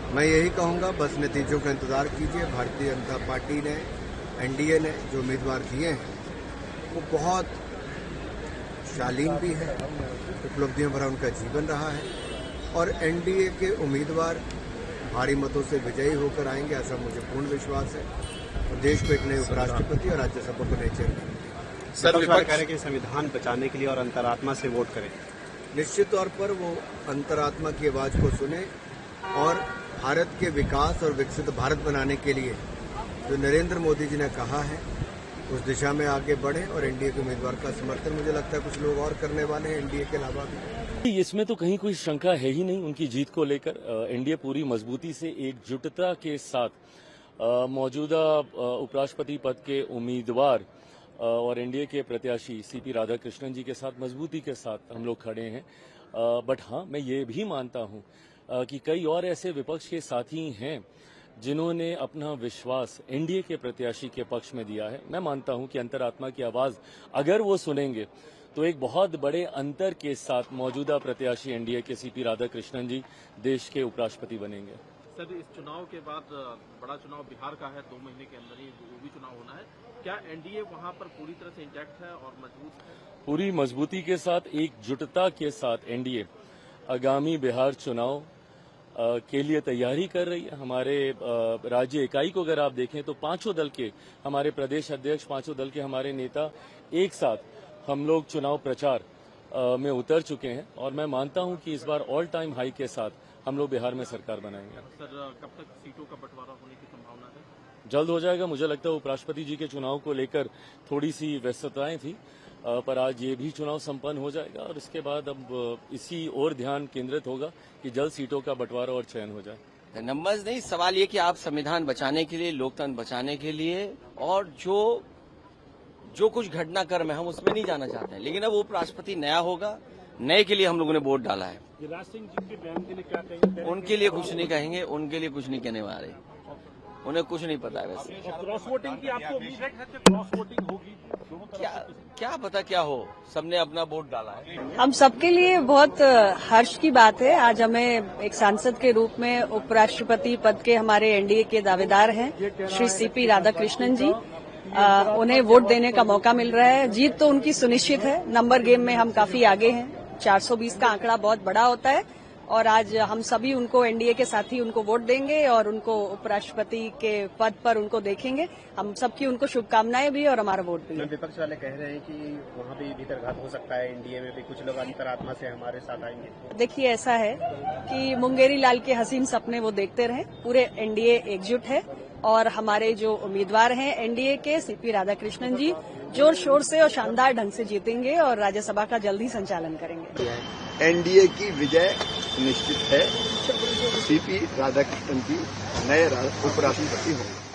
मैं यही कहूंगा, बस नतीजों का इंतजार कीजिए। भारतीय जनता पार्टी ने, एनडीए ने जो उम्मीदवार दिए हैं वो बहुत शालीन भी है, उपलब्धियों भरा उनका जीवन रहा है और एनडीए के उम्मीदवार भारी मतों से विजयी होकर आएंगे, ऐसा मुझे पूर्ण विश्वास है। और देश को एक नए उपराष्ट्रपति और राज्यसभा को नए चेयरमैन। सर, विपक्ष कह रहे हैं कि संविधान बचाने के लिए और अंतरात्मा से वोट करें। निश्चित तौर पर वो अंतरात्मा की आवाज को सुने और भारत के विकास और विकसित भारत बनाने के लिए जो नरेंद्र मोदी जी ने कहा है उस दिशा में आगे बढ़े और एनडीए के उम्मीदवार का समर्थन मुझे लगता है कुछ लोग और करने वाले हैं एनडीए के अलावा भी। इसमें तो कहीं कोई शंका है ही नहीं उनकी जीत को लेकर। एनडीए पूरी मजबूती से एकजुटता के साथ मौजूदा उपराष्ट्रपति पद के उम्मीदवार और एनडीए के प्रत्याशी सीपी राधाकृष्णन जी के साथ मजबूती के साथ हम लोग खड़े हैं। बट हाँ, मैं ये भी मानता हूँ कि कई और ऐसे विपक्ष के साथी हैं जिन्होंने अपना विश्वास एनडीए के प्रत्याशी के पक्ष में दिया है। मैं मानता हूं कि अंतरात्मा की आवाज अगर वो सुनेंगे तो एक बहुत बड़े अंतर के साथ मौजूदा प्रत्याशी एनडीए के सीपी राधाकृष्णन जी देश के उपराष्ट्रपति बनेंगे। सर, इस चुनाव के बाद बड़ा चुनाव बिहार का है, 2 महीने के अंदर ही वो भी चुनाव होना है। क्या एनडीए वहां पर पूरी तरह से इंटैक्ट है और मजबूत है? पूरी मजबूती के साथ, एकजुटता के साथ एनडीए आगामी बिहार चुनाव के लिए तैयारी कर रही है। हमारे राज्य इकाई को अगर आप देखें तो पांचों दल के हमारे प्रदेश अध्यक्ष, पांचों दल के हमारे नेता एक साथ हम लोग चुनाव प्रचार में उतर चुके हैं और मैं मानता हूं कि इस बार ऑल टाइम हाई के साथ हम लोग बिहार में सरकार बनाएंगे। सर, कब तक सीटों का बंटवारा होने की संभावना है? जल्द हो जाएगा। मुझे लगता है उपराष्ट्रपति जी के चुनाव को लेकर थोड़ी सी व्यस्तताएं थी, पर आज ये भी चुनाव संपन्न हो जाएगा और इसके बाद अब इसी ओर ध्यान केंद्रित होगा कि जल्द सीटों का बंटवारा और चयन हो जाए। नंबर्स नहीं, सवाल ये कि आप संविधान बचाने के लिए, लोकतंत्र बचाने के लिए और जो कुछ घटनाक्रम है हम उसमें नहीं जाना चाहते हैं, लेकिन अब उपराष्ट्रपति नया होगा, नए के लिए हम लोगों ने वोट डाला है। युवराज सिंह जी के बयान के लिए क्या कहेंगे? उनके लिए कुछ नहीं कहेंगे, उनके लिए कुछ नहीं कहने वाले, उन्हें कुछ नहीं पता है। वैसे क्रॉस वोटिंग की आपको उम्मीद है कि क्रॉस वोटिंग होगी? क्या पता क्या हो, सबने अपना वोट डाला है। हम सबके लिए बहुत हर्ष की बात है। आज हमें एक सांसद के रूप में उपराष्ट्रपति पद के हमारे एनडीए के दावेदार हैं श्री सीपी राधाकृष्णन जी, उन्हें वोट देने का मौका मिल रहा है। जीत तो उनकी सुनिश्चित है। नंबर गेम में हम काफी आगे हैं। 420 का आंकड़ा बहुत बड़ा होता है और आज हम सभी उनको, एनडीए के साथी उनको वोट देंगे और उनको उपराष्ट्रपति के पद पर उनको देखेंगे। हम सबकी उनको शुभकामनाएं भी और हमारा वोट भी। विपक्ष वाले कह रहे हैं कि वहाँ भी भीतरघात हो सकता है, एनडीए में भी कुछ लोग अंतरात्मा से हमारे साथ आएंगे। देखिए, ऐसा है कि मुंगेरी लाल के हसीन सपने वो देखते रहे। पूरे एनडीए एकजुट है और हमारे जो उम्मीदवार हैं एनडीए के सीपी राधाकृष्णन जी जोर शोर से और शानदार ढंग से जीतेंगे और राज्यसभा का जल्द ही संचालन करेंगे। एनडीए की विजय निश्चित है। सीपी राधाकृष्णन जी नए उपराष्ट्रपति होंगे।